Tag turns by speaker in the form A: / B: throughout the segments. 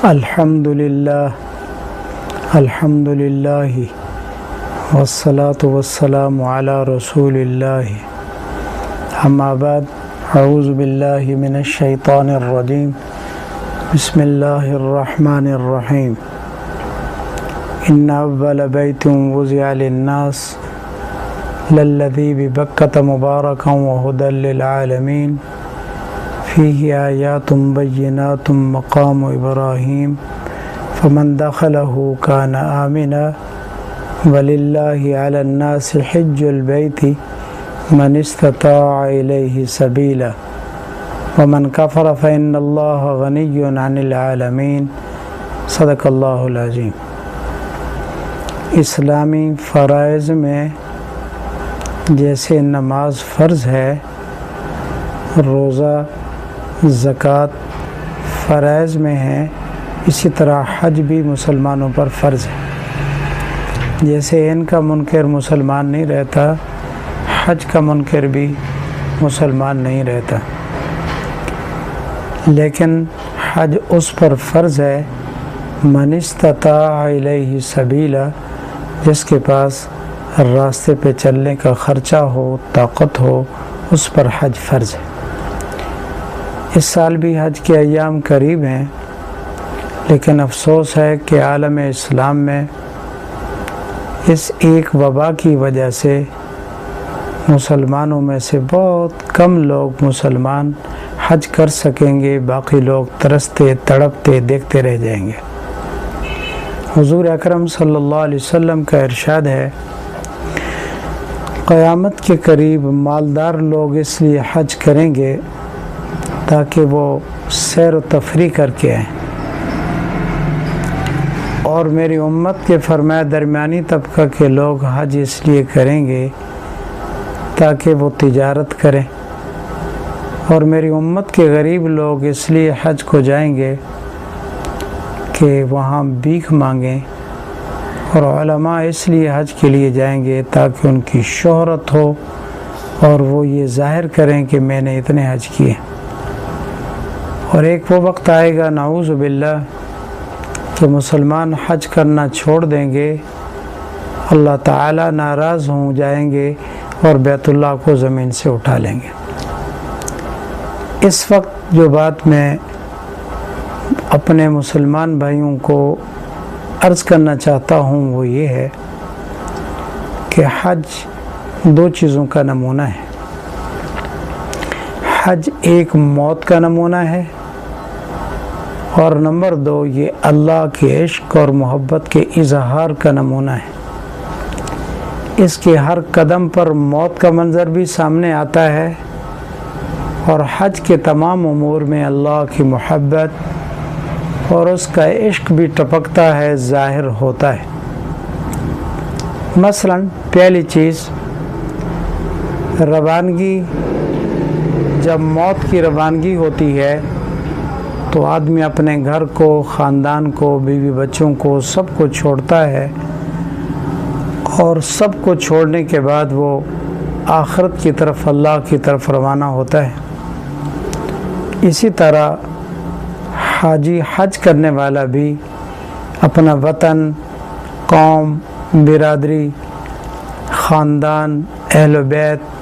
A: الحمدللہ والصلاة والسلام علی رسول اللہ اما بعد اعوذ باللہ من الشیطان الرجیم بسم اللہ الرحمن الرحیم ان اول بیت وضع للناس للذی ببکۃ مبارکا وہدی للعالمین فیہ آیات بینات مقام ابراہیم فمن دخلہ کان آمنا وللہ علی الناس حج البیت من استطاع الیہ سبیلا ومن کفر فإن اللہ غنی عن العالمین صدق اللہ العظیم۔ اسلامی فرائض میں جیسے نماز فرض ہے، روزہ زکوٰۃ فرائض میں ہے، اسی طرح حج بھی مسلمانوں پر فرض ہے۔ جیسے ان کا منکر مسلمان نہیں رہتا، حج کا منکر بھی مسلمان نہیں رہتا، لیکن حج اس پر فرض ہے من استطاع الیہ سبیلا، جس کے پاس راستے پہ چلنے کا خرچہ ہو، طاقت ہو، اس پر حج فرض ہے۔ اس سال بھی حج کے ایام قریب ہیں، لیکن افسوس ہے کہ عالم اسلام میں اس ایک وبا کی وجہ سے مسلمانوں میں سے بہت کم لوگ مسلمان حج کر سکیں گے، باقی لوگ ترستے تڑپتے دیکھتے رہ جائیں گے۔ حضور اکرم صلی اللہ علیہ وسلم کا ارشاد ہے، قیامت کے قریب مالدار لوگ اس لیے حج کریں گے تاکہ وہ سیر و تفریح کر کے آئیں، اور میری امت کے فرمایا درمیانی طبقہ کے لوگ حج اس لیے کریں گے تاکہ وہ تجارت کریں، اور میری امت کے غریب لوگ اس لیے حج کو جائیں گے کہ وہاں بھیک مانگیں، اور علماء اس لیے حج کے لیے جائیں گے تاکہ ان کی شہرت ہو اور وہ یہ ظاہر کریں کہ میں نے اتنے حج کیے۔ اور ایک وہ وقت آئے گا نعوذ باللہ کہ مسلمان حج کرنا چھوڑ دیں گے، اللہ تعالیٰ ناراض ہو جائیں گے اور بیت اللہ کو زمین سے اٹھا لیں گے۔ اس وقت جو بات میں اپنے مسلمان بھائیوں کو عرض کرنا چاہتا ہوں وہ یہ ہے کہ حج دو چیزوں کا نمونہ ہے۔ حج ایک موت کا نمونہ ہے، اور نمبر دو یہ اللہ کے عشق اور محبت کے اظہار کا نمونہ ہے۔ اس کے ہر قدم پر موت کا منظر بھی سامنے آتا ہے، اور حج کے تمام امور میں اللہ کی محبت اور اس کا عشق بھی ٹپکتا ہے، ظاہر ہوتا ہے۔ مثلا پہلی چیز روانگی، جب موت کی روانگی ہوتی ہے تو آدمی اپنے گھر کو، خاندان کو، بیوی بچوں کو، سب کو چھوڑتا ہے، اور سب کو چھوڑنے کے بعد وہ آخرت کی طرف، اللہ کی طرف روانہ ہوتا ہے۔ اسی طرح حاجی، حج کرنے والا بھی اپنا وطن، قوم، برادری، خاندان، اہل و بیت،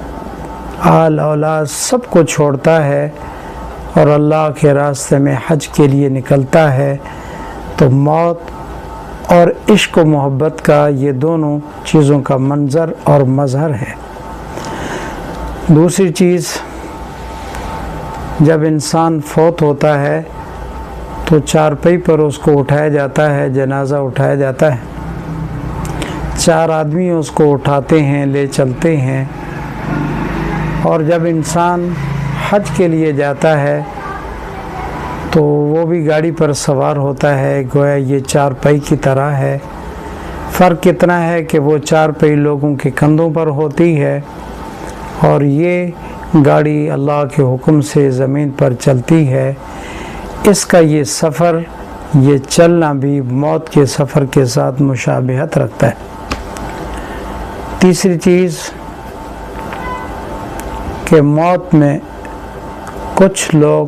A: آل اولاد سب کو چھوڑتا ہے اور اللہ کے راستے میں حج کے لیے نکلتا ہے، تو موت اور عشق و محبت کا یہ دونوں چیزوں کا منظر اور مظہر ہے۔ دوسری چیز، جب انسان فوت ہوتا ہے تو چارپائی پر اس کو اٹھایا جاتا ہے، جنازہ اٹھایا جاتا ہے، 4 آدمی اس کو اٹھاتے ہیں، لے چلتے ہیں، اور جب انسان حج کے لیے جاتا ہے تو وہ بھی گاڑی پر سوار ہوتا ہے، گویا یہ 4 پائی کی طرح ہے۔ فرق اتنا ہے کہ وہ 4 پائی لوگوں کے کندھوں پر ہوتی ہے، اور یہ گاڑی اللہ کے حکم سے زمین پر چلتی ہے۔ اس کا یہ سفر، یہ چلنا بھی موت کے سفر کے ساتھ مشابہت رکھتا ہے۔ تیسری چیز کہ موت میں کچھ لوگ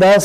A: 10,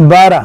A: 12,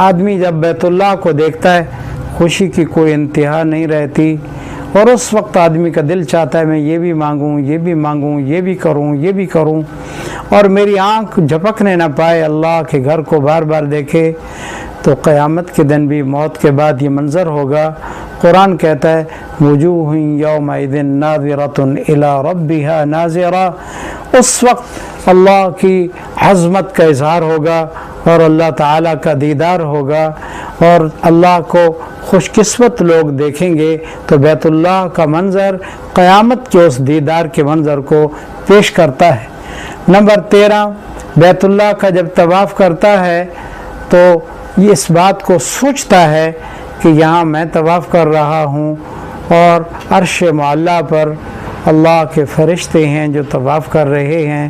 A: آدمی جب بیت اللہ کو دیکھتا ہے خوشی کی کوئی انتہا نہیں رہتی، اور اس وقت آدمی کا دل چاہتا ہے میں یہ بھی مانگوں، یہ بھی مانگوں، یہ بھی کروں، یہ بھی کروں، اور میری آنکھ جھپکنے نہ پائے اللہ کے گھر کو بار بار دیکھے۔ تو قیامت کے دن بھی موت کے بعد یہ منظر ہوگا۔ قرآن کہتا ہے وجوہ یومئذ ناظرۃ الی ربها ناظرہ، اس وقت اللہ کی عظمت کا اظہار ہوگا اور اللہ تعالیٰ کا دیدار ہوگا، اور اللہ کو خوش قسمت لوگ دیکھیں گے۔ تو بیت اللہ کا منظر قیامت کے اس دیدار کے منظر کو پیش کرتا ہے۔ نمبر 13، بیت اللہ کا جب طواف کرتا ہے تو یہ اس بات کو سوچتا ہے کہ یہاں میں طواف کر رہا ہوں، اور عرش معلیٰ پر اللہ کے فرشتے ہیں جو طواف کر رہے ہیں،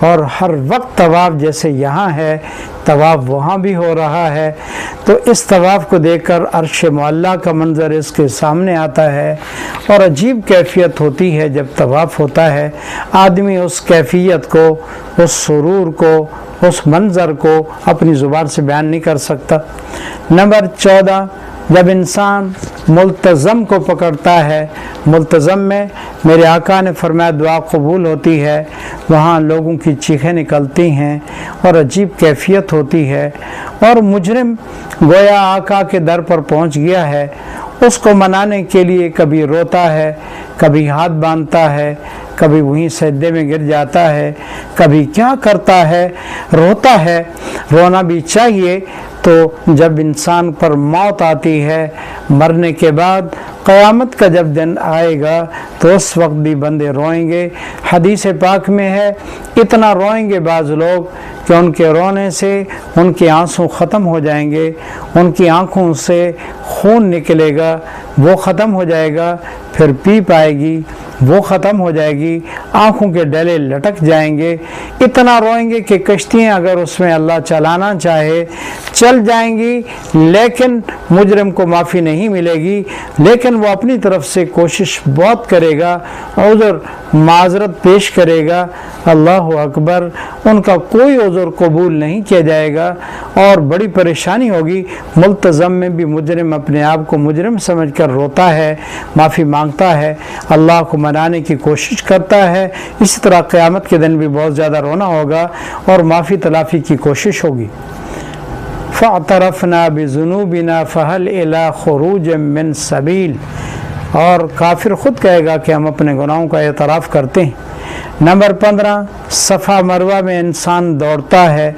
A: اور ہر وقت طواف جیسے یہاں ہے طواف وہاں بھی ہو رہا ہے۔ تو اس طواف کو دیکھ کر عرش معلیٰ کا منظر اس کے سامنے آتا ہے، اور عجیب کیفیت ہوتی ہے جب طواف ہوتا ہے۔ آدمی اس کیفیت کو، اس سرور کو، اس منظر کو اپنی زبان سے بیان نہیں کر سکتا۔ نمبر 14، جب انسان ملتزم کو پکڑتا ہے، ملتزم میں میرے آقا نے فرمایا دعا قبول ہوتی ہے، وہاں لوگوں کی چیخیں نکلتی ہیں اور عجیب کیفیت ہوتی ہے، اور مجرم گویا آقا کے در پر پہنچ گیا ہے، اس کو منانے کے لیے کبھی روتا ہے، کبھی ہاتھ باندھتا ہے، کبھی وہیں سجدے میں گر جاتا ہے، کبھی کیا کرتا ہے، روتا ہے۔ رونا بھی چاہیے۔ تو جب انسان پر موت آتی ہے، مرنے کے بعد قیامت کا جب دن آئے گا تو اس وقت بھی بندے روئیں گے۔ حدیث پاک میں ہے اتنا روئیں گے بعض لوگ کہ ان کے رونے سے ان کے آنسو ختم ہو جائیں گے، ان کی آنکھوں سے خون نکلے گا، وہ ختم ہو جائے گا، پھر پیپ آئے گی، وہ ختم ہو جائے گی، آنکھوں کے ڈلے لٹک جائیں گے، اتنا روئیں گے کہ کشتیاں اگر اس میں اللہ چلانا چاہے چل جائیں گی، لیکن مجرم کو معافی نہیں ملے گی۔ لیکن وہ اپنی طرف سے کوشش بہت کرے گا، عذر معذرت پیش کرے گا، اللہ اکبر، ان کا کوئی عذر قبول نہیں کیا جائے گا اور بڑی پریشانی ہوگی۔ ملتزم میں بھی مجرم اپنے آپ کو مجرم سمجھ کر روتا ہے، معافی مانگتا ہے، اللہ کو منانے کی کوشش کرتا ہے۔ اسی طرح قیامت کے دن بھی بہت زیادہ رونا ہوگا اور معافی تلافی کی کوشش ہوگی۔ فَاعْتَرَفْنَا بِذُنُوبِنَا فَهَلْ إِلَىٰ خُرُوجٍ مِّن سَبِيلٍ، اور کافر خود کہے گا کہ ہم اپنے گناہوں کا اعتراف کرتے ہیں۔ نمبر 15، صفا مروہ میں انسان دوڑتا ہے،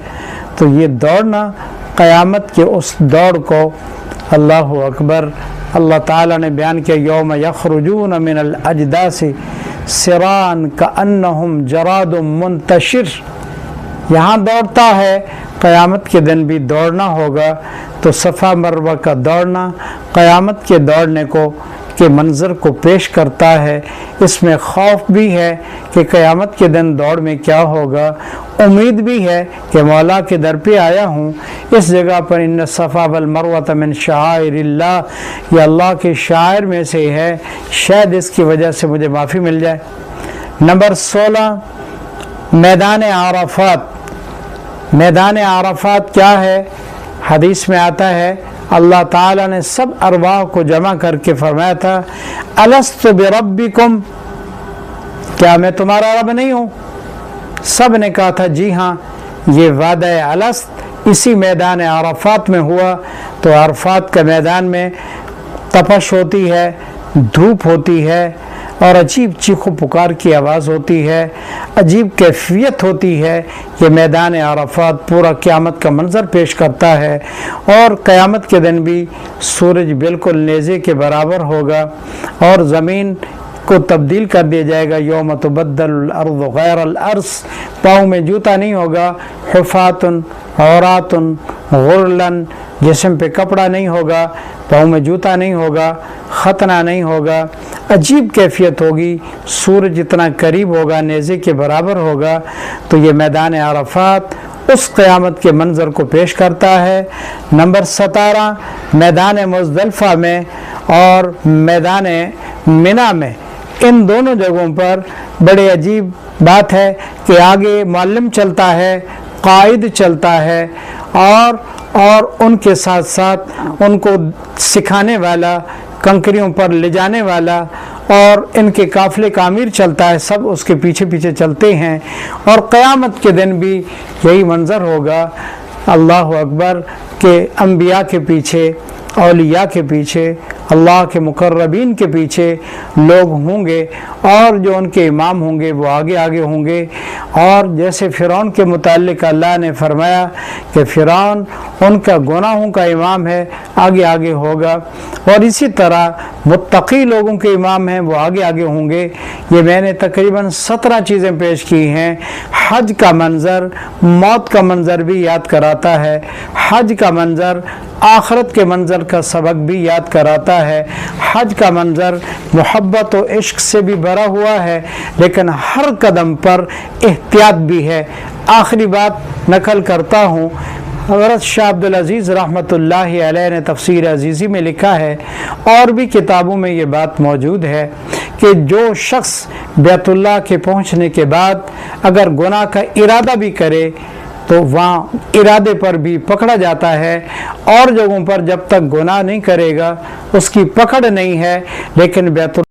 A: تو یہ دوڑنا قیامت کے اس دوڑ کو اللہ اکبر اللہ تعالیٰ نے بیان کیا یوم یخرجون من الاجداث سراعا کأنہم جراد منتشر، یہاں دوڑتا ہے، قیامت کے دن بھی دوڑنا ہوگا۔ تو صفا مروہ کا دوڑنا قیامت کے دوڑنے کو کے منظر کو پیش کرتا ہے۔ اس میں خوف بھی ہے کہ قیامت کے دن دوڑ میں کیا ہوگا، امید بھی ہے کہ مولا کے در پہ آیا ہوں، اس جگہ پر ان الصفا والمروہ من شعائر اللہ، یہ اللہ کے شاعر میں سے ہے، شاید اس کی وجہ سے مجھے معافی مل جائے۔ نمبر 16، میدان عرفات۔ میدان عرفات کیا ہے؟ حدیث میں آتا ہے اللہ تعالیٰ نے سب ارواح کو جمع کر کے فرمایا تھا الست بربکم، کیا میں تمہارا رب نہیں ہوں؟ سب نے کہا تھا جی ہاں۔ یہ وعدہ الست اسی میدان عرفات میں ہوا۔ تو عرفات کے میدان میں تپش ہوتی ہے، دھوپ ہوتی ہے، اور عجیب چیخ و پکار کی آواز ہوتی ہے، عجیب کیفیت ہوتی ہے۔ یہ میدان عرفات پورا قیامت کا منظر پیش کرتا ہے، اور قیامت کے دن بھی سورج بالکل نیزے کے برابر ہوگا، اور زمین کو تبدیل کر دیا جائے گا۔ یوم تبدل الارض غیر الارض، پاؤں میں جوتا نہیں ہوگا، حفات عورات غرلن، جسم پہ کپڑا نہیں ہوگا، پاؤں میں جوتا نہیں ہوگا، ختنہ نہیں ہوگا، عجیب کیفیت ہوگی، سورج اتنا قریب ہوگا، نیزے کے برابر ہوگا۔ تو یہ میدان عرفات اس قیامت کے منظر کو پیش کرتا ہے۔ نمبر 17، میدان مزدلفہ میں اور میدان منی میں، ان دونوں جگہوں پر بڑے عجیب بات ہے کہ آگے معلم چلتا ہے، قائد چلتا ہے، اور اور ان کے ساتھ ساتھ ان کو سکھانے والا، کنکریوں پر لے جانے والا، اور ان کے قافلے کا امیر چلتا ہے، سب اس کے پیچھے پیچھے چلتے ہیں۔ اور قیامت کے دن بھی یہی منظر ہوگا، اللہ اکبر، کہ انبیاء کے پیچھے، اولیاء کے پیچھے، اللہ کے مقربین کے پیچھے لوگ ہوں گے، اور جو ان کے امام ہوں گے وہ آگے آگے ہوں گے۔ اور جیسے فرعون کے متعلق اللہ نے فرمایا کہ فرعون ان کا گناہوں کا امام ہے، آگے آگے ہوگا، اور اسی طرح متقی لوگوں کے امام ہیں، وہ آگے آگے ہوں گے۔ یہ میں نے تقریباً 17 چیزیں پیش کی ہیں۔ حج کا منظر موت کا منظر بھی یاد کراتا ہے، حج کا منظر آخرت کے منظر کا سبق بھی یاد کراتا ہے، حج کا منظر محبت و عشق سے بھی بھرا ہوا ہے، لیکن ہر قدم پر احتیاط بھی ہے۔ آخری بات نقل کرتا ہوں، حضرت شاہ عبدالعزیز رحمۃ اللہ علیہ نے تفسیر عزیزی میں لکھا ہے، اور بھی کتابوں میں یہ بات موجود ہے، کہ جو شخص بیت اللہ کے پہنچنے کے بعد اگر گناہ کا ارادہ بھی کرے تو وہاں ارادے پر بھی پکڑا جاتا ہے، اور جگہوں پر جب تک گناہ نہیں کرے گا اس کی پکڑ نہیں ہے، لیکن بیت اللہ